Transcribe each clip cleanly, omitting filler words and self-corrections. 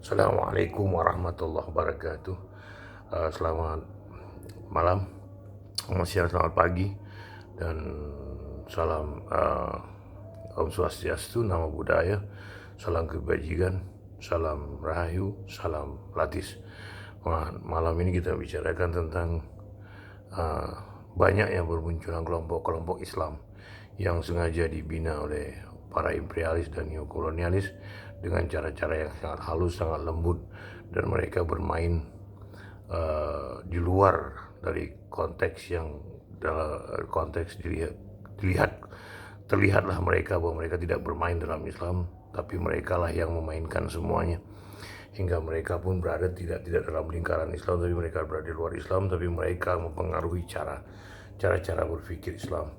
Assalamualaikum warahmatullahi wabarakatuh. Selamat malam, selamat siang, selamat pagi, dan salam Om Swastiastu, Namo Buddhaya, salam kebajikan, salam rahayu, salam latis. Malam ini kita bicarakan tentang banyaknya bermunculan kelompok-kelompok Islam yang sengaja dibina oleh para imperialis dan neokolonialis dengan cara-cara yang sangat halus, sangat lembut, dan mereka bermain di luar dari konteks yang dalam konteks terlihatlah mereka bahwa mereka tidak bermain dalam Islam, tapi mereka lah yang memainkan semuanya, hingga mereka pun berada tidak dalam lingkaran Islam, tapi mereka berada di luar Islam, tapi mereka mempengaruhi cara berpikir Islam.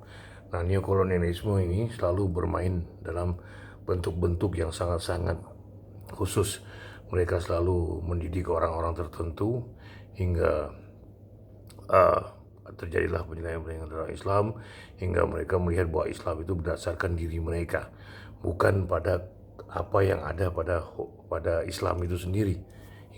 Nah, neokolonialisme ini selalu bermain dalam bentuk-bentuk yang sangat-sangat khusus. Mereka selalu mendidik orang-orang tertentu hingga terjadilah penilaian-penilaian tentang Islam, hingga mereka melihat bahwa Islam itu berdasarkan diri mereka, bukan pada apa yang ada pada Islam itu sendiri.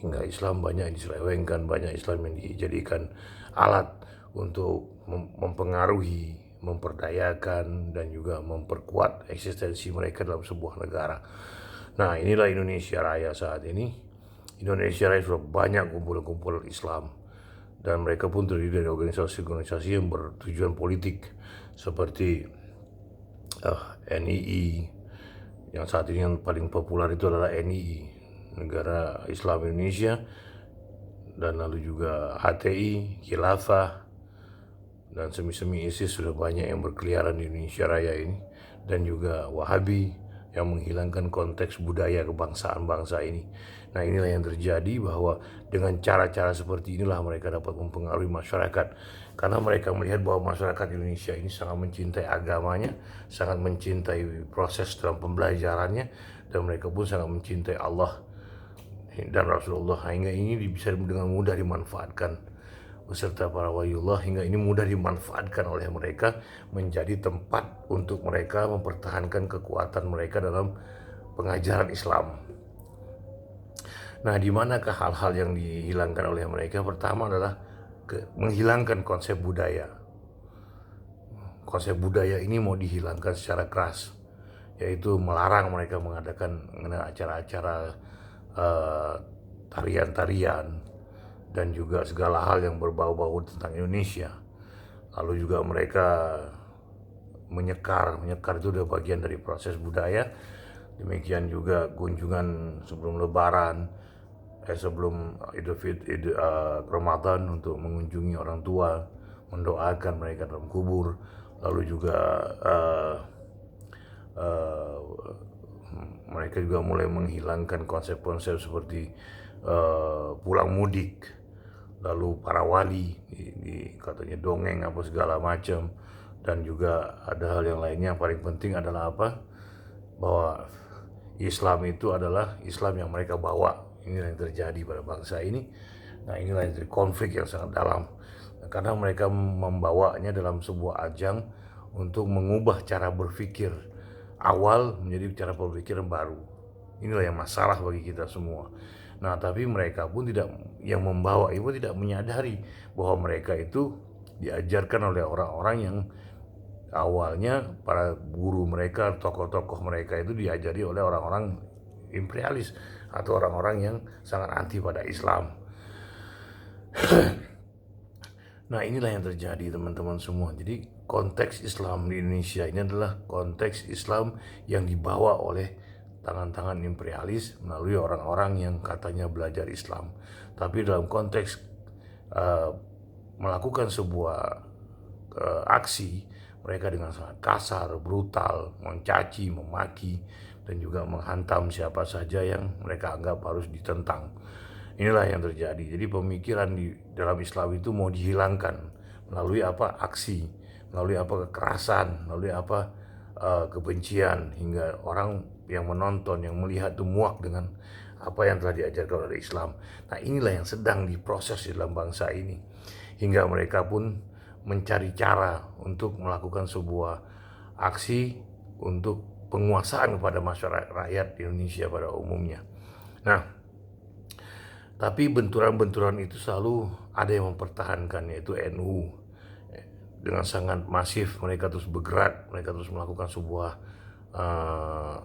Hingga Islam banyak yang diselewengkan, banyak Islam yang dijadikan alat untuk mempengaruhi, memperdayakan, dan juga memperkuat eksistensi mereka dalam sebuah negara. Nah, inilah Indonesia Raya saat ini. Indonesia Raya sudah banyak kumpulan-kumpulan Islam, dan mereka pun terdiri dari organisasi-organisasi yang bertujuan politik seperti NII, yang saat ini yang paling populer itu adalah NII, Negara Islam Indonesia, dan lalu juga HTI, Khilafah, dan semi-semi ISIS. Sudah banyak yang berkeliaran di Indonesia Raya ini, dan juga Wahabi yang menghilangkan konteks budaya kebangsaan bangsa ini. Nah, inilah yang terjadi, bahwa dengan cara-cara seperti inilah mereka dapat mempengaruhi masyarakat, karena mereka melihat bahwa masyarakat Indonesia ini sangat mencintai agamanya, sangat mencintai proses dalam pembelajarannya, dan mereka pun sangat mencintai Allah dan Rasulullah, hingga ini bisa dengan mudah dimanfaatkan beserta para waliullah, hingga ini mudah dimanfaatkan oleh mereka menjadi tempat untuk mereka mempertahankan kekuatan mereka dalam pengajaran Islam. Nah, di manakah hal-hal yang dihilangkan oleh mereka? Pertama adalah menghilangkan konsep budaya. Konsep budaya ini mau dihilangkan secara keras, yaitu melarang mereka mengadakan acara-acara tarian-tarian, dan juga segala hal yang berbau-bau tentang Indonesia. Lalu juga mereka menyekar itu udah bagian dari proses budaya. Demikian juga kunjungan sebelum Lebaran, sebelum Ramadan, untuk mengunjungi orang tua, mendoakan mereka dalam kubur. Lalu juga mereka juga mulai menghilangkan konsep-konsep seperti pulang mudik, lalu para wali katanya dongeng apa segala macam. Dan juga ada hal yang lainnya. Yang paling penting adalah apa? Bahwa Islam itu adalah Islam yang mereka bawa. Inilah yang terjadi pada bangsa ini. Nah, inilah yang terjadi konflik yang sangat dalam, karena mereka membawanya dalam sebuah ajang untuk mengubah cara berpikir awal menjadi cara berpikir yang baru. Inilah yang masalah bagi kita semua. Nah, tapi mereka pun tidak, yang membawa itu tidak menyadari bahwa mereka itu diajarkan oleh orang-orang yang awalnya para guru mereka, tokoh-tokoh mereka itu diajari oleh orang-orang imperialis atau orang-orang yang sangat anti pada Islam. Nah, inilah yang terjadi, teman-teman semua. Jadi konteks Islam di Indonesia ini adalah konteks Islam yang dibawa oleh tangan-tangan imperialis melalui orang-orang yang katanya belajar Islam, tapi dalam konteks melakukan sebuah aksi, mereka dengan sangat kasar, brutal, mencaci, memaki, dan juga menghantam siapa saja yang mereka anggap harus ditentang. Inilah yang terjadi. Jadi pemikiran di dalam Islam itu mau dihilangkan melalui apa? Aksi, melalui apa? Kekerasan, melalui apa? Kebencian, hingga orang yang menonton, yang melihat itu muak dengan apa yang telah diajarkan oleh Islam. Nah, inilah yang sedang diproses di dalam bangsa ini, hingga mereka pun mencari cara untuk melakukan sebuah aksi untuk penguasaan kepada masyarakat rakyat Indonesia pada umumnya. Nah, Tapi benturan-benturan itu selalu ada yang mempertahankan, yaitu NU. Dengan sangat masif mereka terus bergerak, mereka terus melakukan sebuah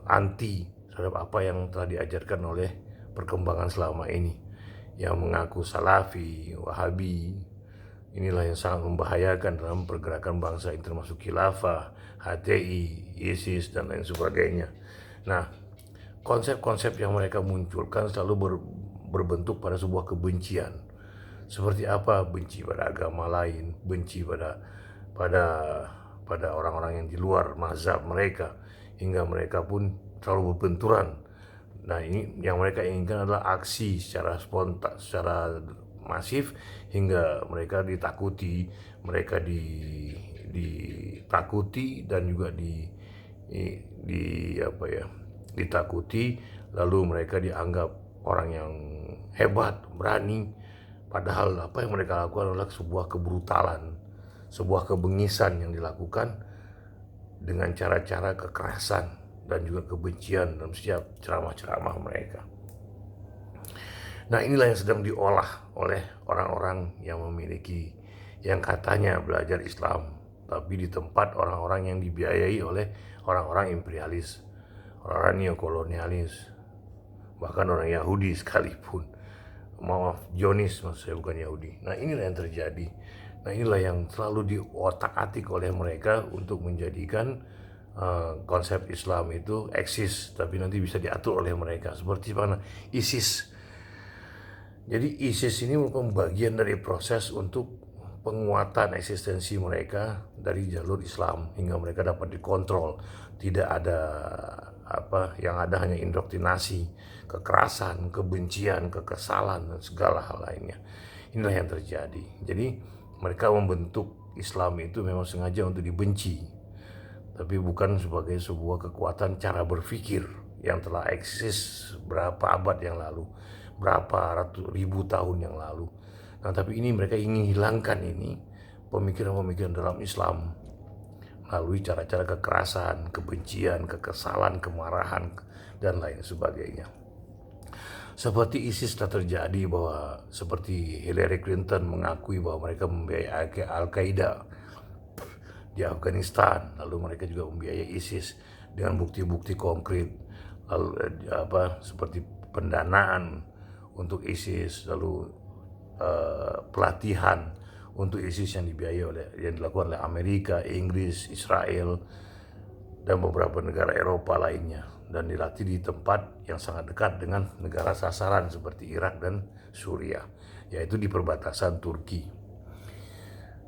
anti terhadap apa yang telah diajarkan oleh perkembangan selama ini, yang mengaku Salafi, Wahabi. Inilah yang sangat membahayakan dalam pergerakan bangsa ini, termasuk khilafah, HTI, ISIS, dan lain sebagainya. Nah, konsep-konsep yang mereka munculkan selalu berbentuk pada sebuah kebencian. Seperti apa? Benci pada agama lain, benci pada pada orang-orang yang di luar mazhab mereka, hingga mereka pun selalu berbenturan. Nah, ini yang mereka inginkan adalah aksi secara spontan, secara masif, hingga mereka ditakuti, mereka ditakuti dan juga di apa ya, ditakuti, lalu mereka dianggap orang yang hebat, berani, padahal apa yang mereka lakukan adalah sebuah kebrutalan, sebuah kebengisan yang dilakukan dengan cara-cara kekerasan dan juga kebencian dalam setiap ceramah-ceramah mereka. Nah, inilah yang sedang diolah oleh orang-orang yang memiliki, yang katanya belajar Islam, tapi di tempat orang-orang yang dibiayai oleh orang-orang imperialis, orang-orang neokolonialis, bahkan orang Yahudi sekalipun. Maaf, Zionis maksud saya, bukan Yahudi. Nah, inilah yang terjadi. Nah, inilah yang selalu diotak-atik oleh mereka untuk menjadikan konsep Islam itu eksis, tapi nanti bisa diatur oleh mereka. Seperti mana ISIS. Jadi ISIS ini merupakan bagian dari proses untuk penguatan eksistensi mereka dari jalur Islam, hingga mereka dapat dikontrol. Tidak ada apa, yang ada hanya indoktrinasi, kekerasan, kebencian, kekesalan, dan segala hal lainnya. Inilah yang terjadi. Jadi mereka membentuk Islam itu memang sengaja untuk dibenci, tapi bukan sebagai sebuah kekuatan cara berpikir yang telah eksis berapa abad yang lalu, berapa ratus ribu tahun yang lalu. Nah, tapi ini mereka ingin hilangkan ini pemikiran-pemikiran dalam Islam melalui cara-cara kekerasan, kebencian, kekesalan, kemarahan, dan lain sebagainya. Seperti ISIS telah terjadi, bahwa seperti Hillary Clinton mengakui bahwa mereka membiayai Al-Qaeda di Afghanistan, lalu mereka juga membiayai ISIS dengan bukti-bukti konkret, lalu seperti pendanaan untuk ISIS, lalu pelatihan untuk ISIS yang dilakukan oleh Amerika, Inggris, Israel, dan beberapa negara Eropa lainnya, dan dilatih di tempat yang sangat dekat dengan negara sasaran seperti Irak dan Suriah, yaitu di perbatasan Turki.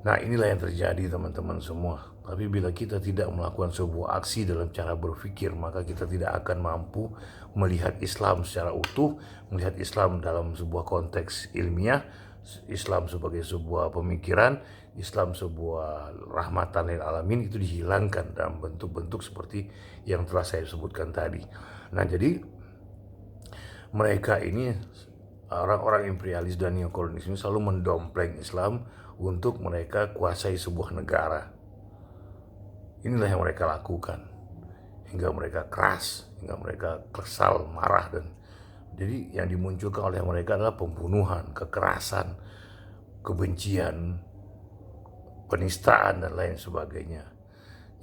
Nah, inilah yang terjadi, teman-teman semua. Tapi bila kita tidak melakukan sebuah aksi dalam cara berpikir, maka kita tidak akan mampu melihat Islam secara utuh, melihat Islam dalam sebuah konteks ilmiah, Islam sebagai sebuah pemikiran, Islam sebuah rahmatan lil alamin, itu dihilangkan dalam bentuk-bentuk seperti yang telah saya sebutkan tadi. Nah, jadi mereka ini, orang-orang imperialis dan neokolonialis ini, selalu mendompleng Islam untuk mereka kuasai sebuah negara. Inilah yang mereka lakukan, hingga mereka keras, hingga mereka kesal, marah, dan jadi yang dimunculkan oleh mereka adalah pembunuhan, kekerasan, kebencian, penistaan, dan lain sebagainya.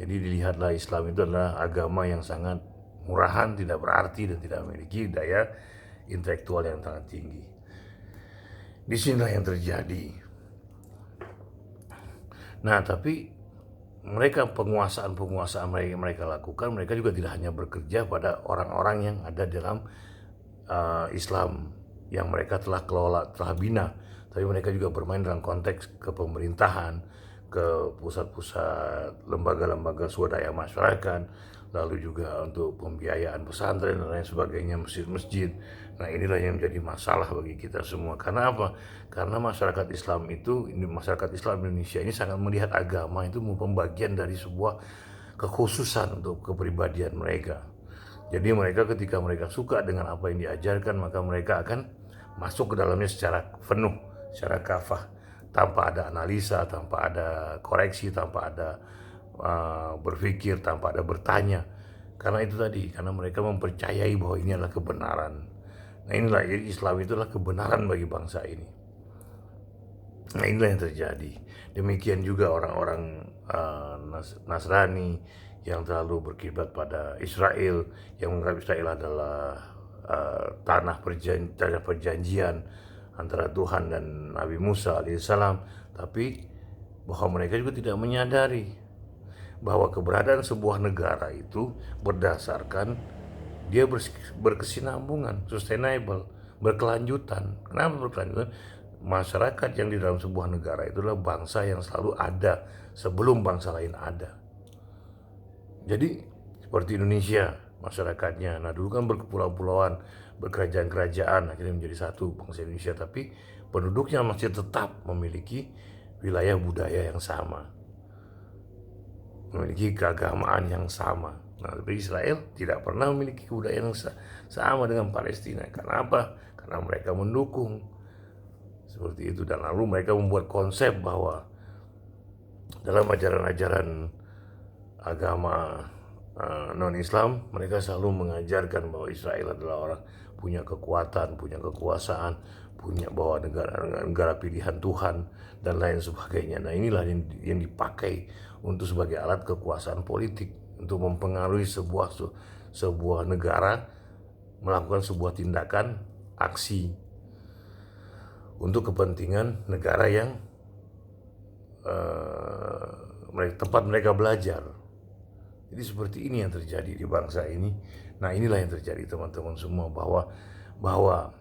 Jadi dilihatlah Islam itu adalah agama yang sangat murahan, tidak berarti, dan tidak memiliki daya intelektual yang sangat tinggi. Disinilah yang terjadi. Nah, tapi mereka, penguasaan mereka lakukan, mereka juga tidak hanya bekerja pada orang-orang yang ada dalam Islam yang mereka telah kelola, telah bina, tapi mereka juga bermain dalam konteks kepemerintahan, ke pusat-pusat lembaga-lembaga swadaya masyarakat, lalu juga untuk pembiayaan pesantren dan lain sebagainya, masjid-masjid. Nah, inilah yang menjadi masalah bagi kita semua. Karena apa? Karena masyarakat Islam Indonesia ini sangat melihat agama itu merupakan bagian dari sebuah kekhususan untuk kepribadian mereka. Jadi mereka, ketika mereka suka dengan apa yang diajarkan, maka mereka akan masuk ke dalamnya secara penuh, secara kafah, tanpa ada analisa, tanpa ada koreksi, tanpa ada berpikir, tanpa ada bertanya. Karena itu tadi, karena mereka mempercayai bahwa ini adalah kebenaran. Nah inilah Islam, itulah kebenaran bagi bangsa ini. Nah inilah yang terjadi. Demikian juga orang-orang Nasrani yang terlalu berkiblat pada Israel, yang menganggap Israel adalah tanah perjanjian antara Tuhan dan Nabi Musa alaihissalam. Tapi bahwa mereka juga tidak menyadari bahwa keberadaan sebuah negara itu berdasarkan dia berkesinambungan, sustainable, berkelanjutan. Kenapa berkelanjutan? Masyarakat yang di dalam sebuah negara itulah bangsa yang selalu ada sebelum bangsa lain ada. Jadi seperti Indonesia, masyarakatnya, nah dulu kan berkepulau-pulauan, berkerajaan-kerajaan, akhirnya menjadi satu bangsa Indonesia, tapi penduduknya masih tetap memiliki wilayah budaya yang sama, memiliki keagamaan yang sama. Nah, tapi Israel tidak pernah memiliki kebudayaan yang sama dengan Palestina. Kenapa? Karena mereka mendukung seperti itu, dan lalu mereka membuat konsep bahwa dalam ajaran-ajaran agama non-Islam, mereka selalu mengajarkan bahwa Israel adalah orang punya kekuatan, punya kekuasaan, punya bahwa negara pilihan Tuhan dan lain sebagainya. Nah inilah yang dipakai untuk sebagai alat kekuasaan politik untuk mempengaruhi sebuah negara melakukan sebuah tindakan aksi untuk kepentingan negara yang tempat mereka belajar. Jadi seperti ini yang terjadi di bangsa ini. Nah inilah yang terjadi teman-teman semua, bahwa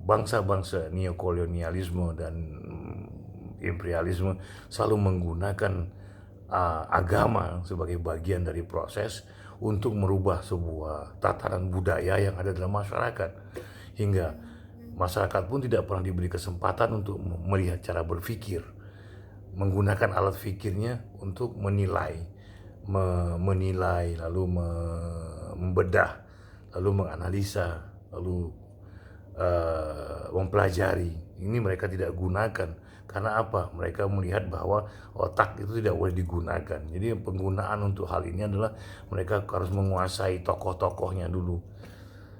bangsa-bangsa neokolonialisme dan imperialisme selalu menggunakan agama sebagai bagian dari proses untuk merubah sebuah tatanan budaya yang ada dalam masyarakat, hingga masyarakat pun tidak pernah diberi kesempatan untuk melihat cara berpikir, menggunakan alat pikirnya untuk menilai, lalu membedah, lalu menganalisa, lalu mempelajari. Ini mereka tidak gunakan. Karena apa? Mereka melihat bahwa otak itu tidak boleh digunakan. Jadi penggunaan untuk hal ini adalah mereka harus menguasai tokoh-tokohnya dulu.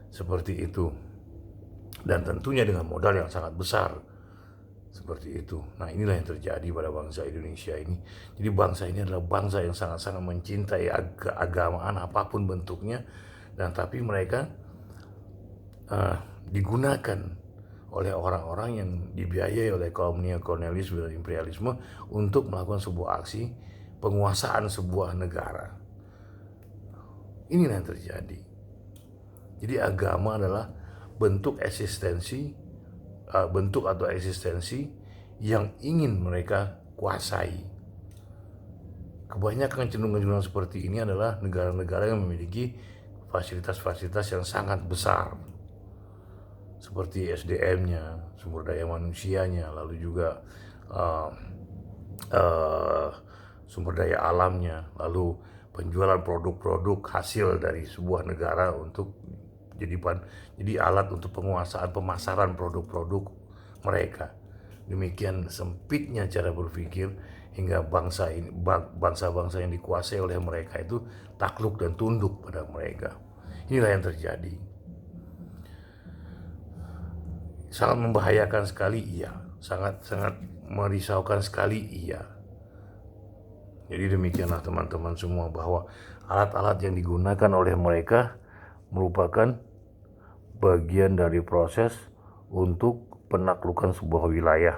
Seperti itu. Dan tentunya dengan modal yang sangat besar. Seperti itu. Nah inilah yang terjadi pada bangsa Indonesia ini. Jadi bangsa ini adalah bangsa yang sangat-sangat mencintai agamaan apapun bentuknya. Dan tapi mereka digunakan oleh orang-orang yang dibiayai oleh kaum neokolonialisme dan imperialisme untuk melakukan sebuah aksi penguasaan sebuah negara. Inilah yang terjadi. Jadi agama adalah bentuk atau eksistensi yang ingin mereka kuasai. Kebanyakan cenderung-cenderung seperti ini adalah negara-negara yang memiliki fasilitas-fasilitas yang sangat besar, seperti SDM-nya, sumber daya manusianya, lalu juga sumber daya alamnya, lalu penjualan produk-produk hasil dari sebuah negara untuk jadi alat untuk penguasaan pemasaran produk-produk mereka. Demikian sempitnya cara berpikir hingga bangsa-bangsa yang dikuasai oleh mereka itu takluk dan tunduk pada mereka. Inilah yang terjadi. Sangat membahayakan sekali, iya. Sangat merisaukan sekali, iya. Jadi demikianlah teman-teman semua, bahwa alat-alat yang digunakan oleh mereka merupakan bagian dari proses untuk penaklukan sebuah wilayah.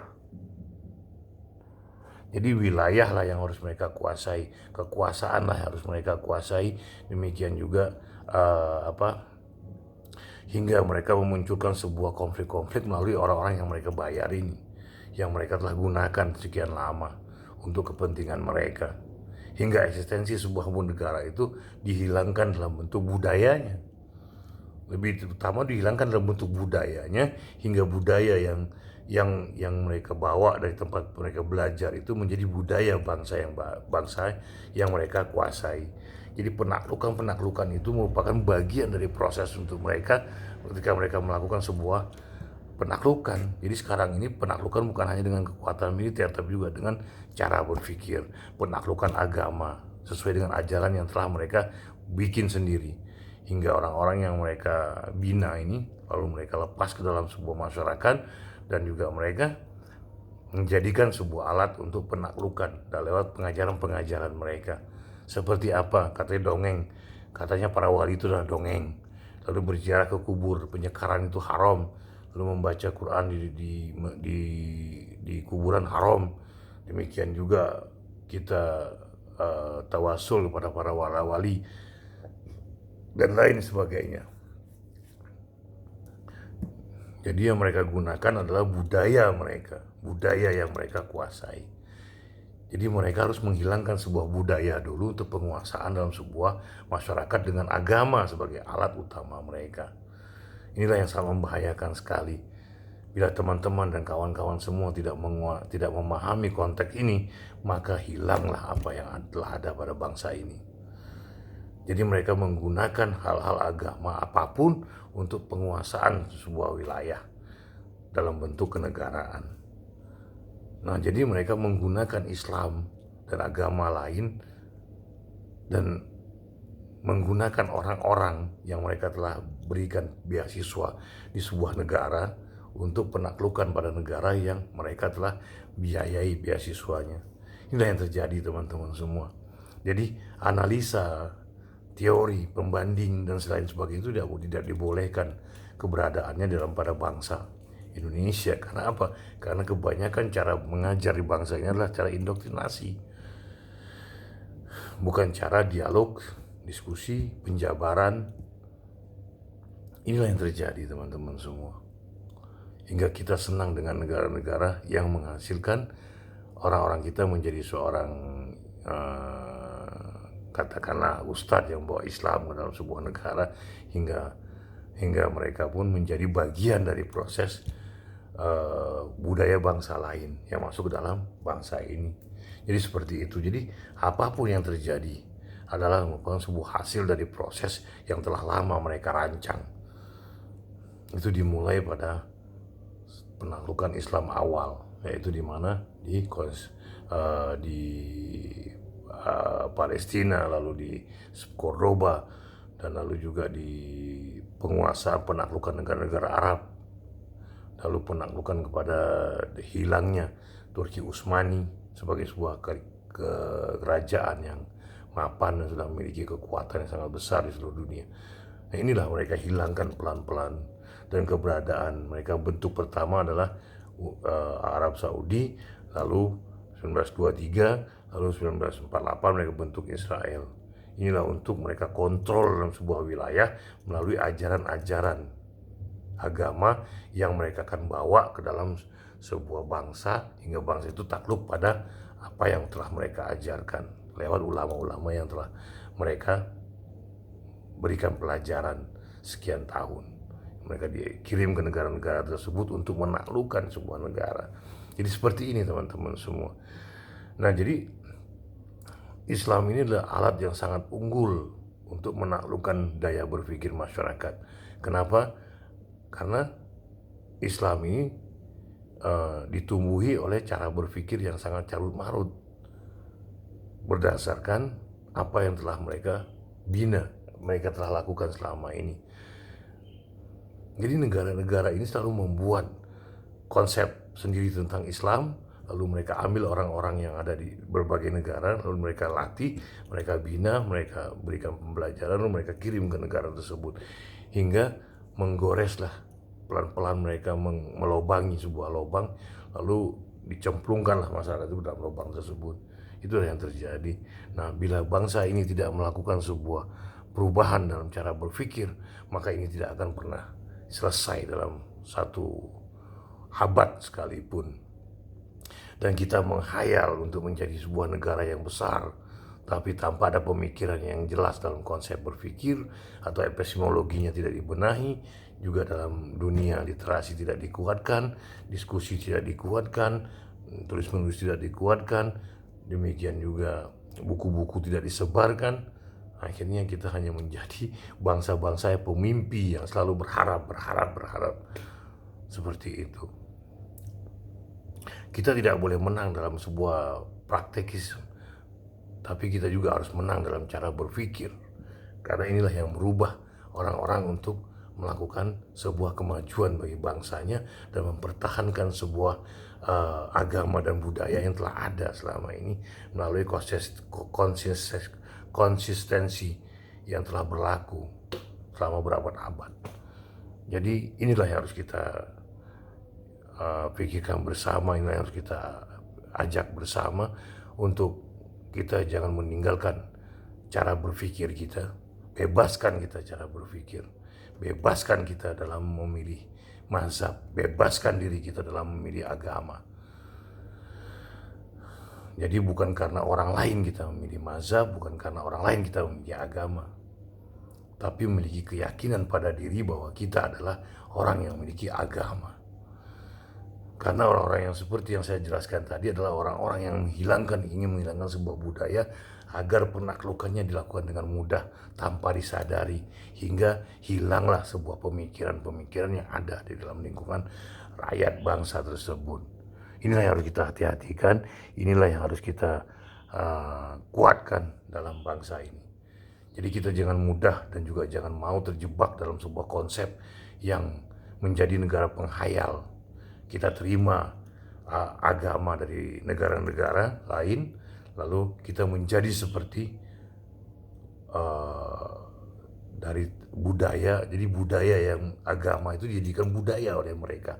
Jadi wilayah lah yang harus mereka kuasai, kekuasaan lah yang harus mereka kuasai. Demikian juga hingga mereka memunculkan sebuah konflik-konflik melalui orang-orang yang mereka bayar ini, yang mereka telah gunakan sekian lama untuk kepentingan mereka, hingga eksistensi sebuah negara itu dihilangkan dalam bentuk budayanya. Lebih terutama dihilangkan dalam bentuk budayanya, hingga budaya yang mereka bawa dari tempat mereka belajar itu menjadi budaya bangsa yang mereka kuasai. Jadi penaklukan itu merupakan bagian dari proses untuk mereka ketika mereka melakukan sebuah penaklukan. Jadi sekarang ini penaklukan bukan hanya dengan kekuatan militer, tapi juga dengan cara berpikir, penaklukan agama sesuai dengan ajaran yang telah mereka bikin sendiri. hingga orang-orang yang mereka bina ini lalu mereka lepas ke dalam sebuah masyarakat, dan juga mereka menjadikan sebuah alat untuk penaklukan dan lewat pengajaran-pengajaran mereka. Seperti apa? Katanya dongeng. Katanya para wali itu adalah dongeng. Lalu berziarah ke kubur, penyekaran itu haram. Lalu membaca Quran di kuburan haram. Demikian juga kita tawasul kepada para wali dan lain sebagainya. Jadi yang mereka gunakan adalah budaya mereka, budaya yang mereka kuasai. Jadi mereka harus menghilangkan sebuah budaya dulu untuk penguasaan dalam sebuah masyarakat dengan agama sebagai alat utama mereka. Inilah yang sangat membahayakan sekali. Bila teman-teman dan kawan-kawan semua tidak memahami konteks ini, maka hilanglah apa yang telah ada pada bangsa ini. Jadi mereka menggunakan hal-hal agama apapun untuk penguasaan sebuah wilayah dalam bentuk kenegaraan. Nah, jadi mereka menggunakan Islam dan agama lain dan menggunakan orang-orang yang mereka telah berikan beasiswa di sebuah negara untuk penaklukan pada negara yang mereka telah biayai beasiswanya. Inilah yang terjadi, teman-teman semua. Jadi analisa, teori, pembanding dan lain sebagainya itu tidak dibolehkan keberadaannya dalam pada bangsa Indonesia. Karena apa? Karena kebanyakan cara mengajar di bangsa ini adalah cara indoktrinasi, bukan cara dialog, diskusi, penjabaran. Inilah yang terjadi, teman-teman semua. Hingga kita senang dengan negara-negara yang menghasilkan orang-orang kita menjadi seorang katakanlah ustadz yang bawa Islam ke dalam sebuah negara, hingga mereka pun menjadi bagian dari proses budaya bangsa lain yang masuk ke dalam bangsa ini. Jadi seperti itu. Jadi apapun yang terjadi adalah merupakan sebuah hasil dari proses yang telah lama mereka rancang. Itu dimulai pada penaklukan Islam awal, yaitu di mana di Palestina, lalu di Cordoba, dan lalu juga di penguasaan penaklukan negara-negara Arab, lalu penaklukan kepada hilangnya Turki Utsmani sebagai sebuah kerajaan yang mapan dan sudah memiliki kekuatan yang sangat besar di seluruh dunia. Nah, inilah mereka hilangkan pelan-pelan, dan keberadaan mereka bentuk pertama adalah Arab Saudi, lalu 1923, lalu 1948 mereka bentuk Israel. Inilah untuk mereka kontrol dalam sebuah wilayah melalui ajaran-ajaran agama yang mereka akan bawa ke dalam sebuah bangsa, hingga bangsa itu takluk pada apa yang telah mereka ajarkan lewat ulama-ulama yang telah mereka berikan pelajaran sekian tahun. Mereka dikirim ke negara-negara tersebut untuk menaklukkan sebuah negara. Jadi seperti ini, teman-teman semua. Nah, jadi Islam ini adalah alat yang sangat unggul untuk menaklukkan daya berpikir masyarakat. Kenapa? Karena Islam ini ditumbuhi oleh cara berpikir yang sangat carut marut berdasarkan apa yang telah mereka bina, mereka telah lakukan selama ini. Jadi negara-negara ini selalu membuat konsep sendiri tentang Islam, lalu mereka ambil orang-orang yang ada di berbagai negara, lalu mereka latih, mereka bina, mereka berikan pembelajaran, lalu mereka kirim ke negara tersebut, hingga menggoreslah pelan-pelan mereka melobangi sebuah lubang, lalu dicemplungkanlah masyarakat itu dalam lubang tersebut. Itulah yang terjadi. Nah, bila bangsa ini tidak melakukan sebuah perubahan dalam cara berpikir, maka ini tidak akan pernah selesai dalam satu abad sekalipun. Dan kita menghayal untuk menjadi sebuah negara yang besar, tapi tanpa ada pemikiran yang jelas dalam konsep berpikir, atau epistemologinya tidak dibenahi, juga dalam dunia literasi tidak dikuatkan, diskusi tidak dikuatkan, tulis-menulis tidak dikuatkan, demikian juga buku-buku tidak disebarkan. Akhirnya kita hanya menjadi bangsa-bangsa yang pemimpi yang selalu berharap seperti itu. Kita tidak boleh menang dalam sebuah praktekisme, tapi kita juga harus menang dalam cara berpikir, karena inilah yang merubah orang-orang untuk melakukan sebuah kemajuan bagi bangsanya dan mempertahankan sebuah agama dan budaya yang telah ada selama ini melalui konsistensi yang telah berlaku selama berabad-abad. Jadi inilah yang harus kita pikirkan bersama, inilah yang harus kita ajak bersama untuk kita jangan meninggalkan cara berpikir kita. Bebaskan kita cara berpikir, bebaskan kita dalam memilih mazhab, bebaskan diri kita dalam memilih agama. Jadi bukan karena orang lain kita memilih mazhab, bukan karena orang lain kita memilih agama, tapi memiliki keyakinan pada diri bahwa kita adalah orang yang memiliki agama. Karena orang-orang yang seperti yang saya jelaskan tadi adalah orang-orang yang ingin menghilangkan sebuah budaya agar penaklukannya dilakukan dengan mudah tanpa disadari, hingga hilanglah sebuah pemikiran-pemikiran yang ada di dalam lingkungan rakyat bangsa tersebut. Inilah yang harus kita hati-hatikan, inilah yang harus kita kuatkan dalam bangsa ini. Jadi kita jangan mudah dan juga jangan mau terjebak dalam sebuah konsep yang menjadi negara penghayal. Kita terima agama dari negara-negara lain, lalu kita menjadi seperti dari budaya. Jadi budaya yang agama itu dijadikan budaya oleh mereka.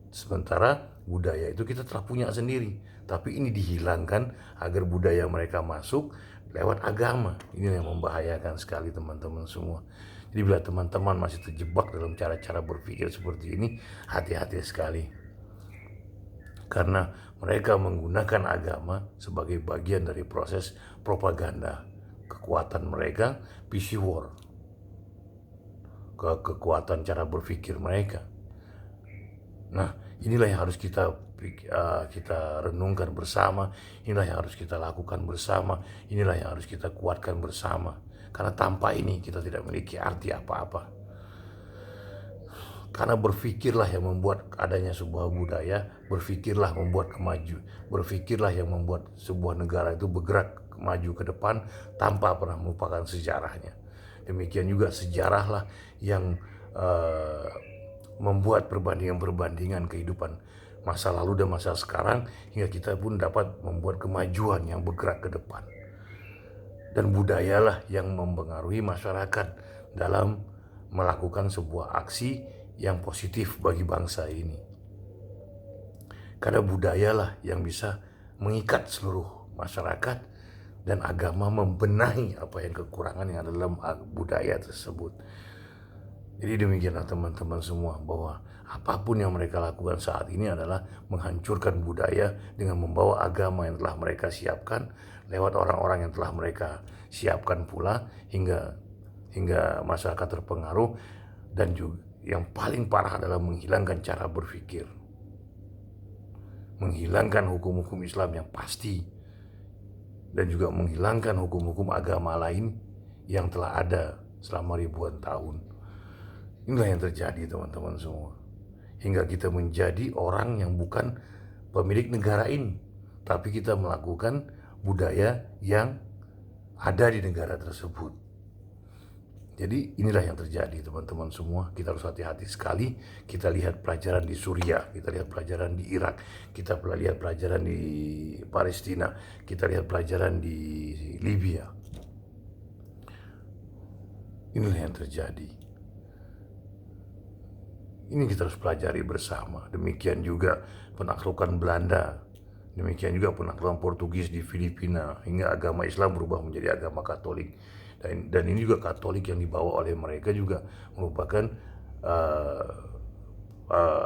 Sementara budaya itu kita telah punya sendiri, tapi ini dihilangkan agar budaya mereka masuk lewat agama. Ini yang membahayakan sekali teman-teman semua. Jadi bila teman-teman masih terjebak dalam cara-cara berpikir seperti ini, hati-hati sekali. Karena mereka menggunakan agama sebagai bagian dari proses propaganda. Kekuatan mereka, PC war. Kekuatan cara berpikir mereka. Nah, inilah yang harus kita renungkan bersama, inilah yang harus kita lakukan bersama, inilah yang harus kita kuatkan bersama. Karena tanpa ini kita tidak memiliki arti apa-apa. Karena berpikirlah yang membuat adanya sebuah budaya, berpikirlah membuat kemajuan, berpikirlah yang membuat sebuah negara itu bergerak maju ke depan tanpa pernah melupakan sejarahnya. Demikian juga sejarahlah yang membuat perbandingan-perbandingan kehidupan masa lalu dan masa sekarang, hingga kita pun dapat membuat kemajuan yang bergerak ke depan. Dan budayalah yang mempengaruhi masyarakat dalam melakukan sebuah aksi yang positif bagi bangsa ini. Karena budayalah yang bisa mengikat seluruh masyarakat, dan agama membenahi apa yang kekurangan yang ada dalam budaya tersebut. Jadi demikianlah teman-teman semua, bahwa apapun yang mereka lakukan saat ini adalah menghancurkan budaya dengan membawa agama yang telah mereka siapkan lewat orang-orang yang telah mereka siapkan pula, hingga masyarakat terpengaruh. Dan juga yang paling parah adalah menghilangkan cara berpikir, menghilangkan hukum-hukum Islam yang pasti, dan juga menghilangkan hukum-hukum agama lain yang telah ada selama ribuan tahun. Inilah yang terjadi teman-teman semua, hingga kita menjadi orang yang bukan pemilik negara ini, tapi kita melakukan budaya yang ada di negara tersebut. Jadi inilah yang terjadi teman-teman semua. Kita harus hati-hati sekali. Kita lihat pelajaran di Suriah, kita lihat pelajaran di Irak, kita lihat pelajaran di Palestina, kita lihat pelajaran di Libya. Inilah yang terjadi. Ini kita harus pelajari bersama. Demikian juga penaklukan Belanda, demikian juga penaklukan Portugis di Filipina, hingga agama Islam berubah menjadi agama Katolik. Dan ini juga Katolik yang dibawa oleh mereka juga merupakan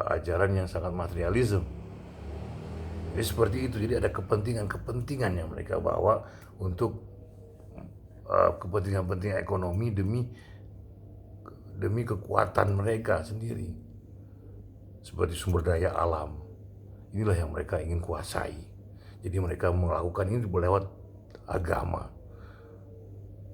ajaran yang sangat materialisme. Jadi seperti itu. Jadi ada kepentingan-kepentingan yang mereka bawa untuk kepentingan-kepentingan ekonomi demi kekuatan mereka sendiri, seperti sumber daya alam. Inilah yang mereka ingin kuasai. Jadi mereka melakukan ini lewat agama.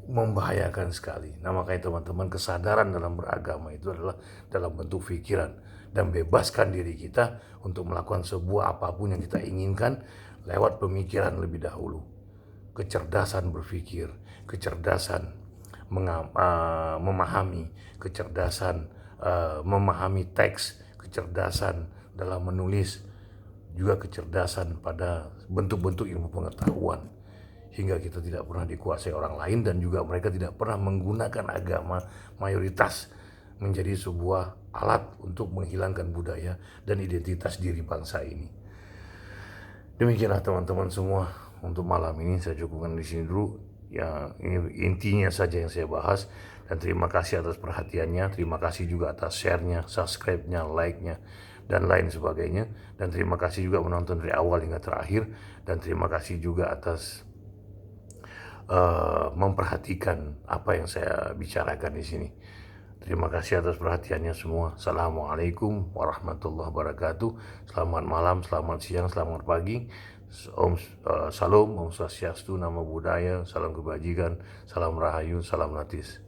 Membahayakan sekali. Nah, makanya teman-teman, kesadaran dalam beragama itu adalah dalam bentuk pikiran, dan bebaskan diri kita untuk melakukan sebuah apapun yang kita inginkan lewat pemikiran lebih dahulu. Kecerdasan berpikir, kecerdasan memahami kecerdasan, memahami teks, kecerdasan dalam menulis, juga kecerdasan pada bentuk-bentuk ilmu pengetahuan, hingga kita tidak pernah dikuasai orang lain, dan juga mereka tidak pernah menggunakan agama mayoritas menjadi sebuah alat untuk menghilangkan budaya dan identitas diri bangsa ini. Demikianlah teman-teman semua, untuk malam ini saya cukupkan di sini dulu. Ya, ini intinya saja yang saya bahas, dan terima kasih atas perhatiannya, terima kasih juga atas share-nya, subscribe-nya, like-nya, dan lain sebagainya. Dan terima kasih juga menonton dari awal hingga terakhir, dan terima kasih juga atas memperhatikan apa yang saya bicarakan di sini. Terima kasih atas perhatiannya semua. Assalamualaikum warahmatullahi wabarakatuh. Selamat malam, selamat siang, selamat pagi. Salam, Om Swastiastu, Namo Buddhaya, salam kebajikan, salam rahayu, salam latis.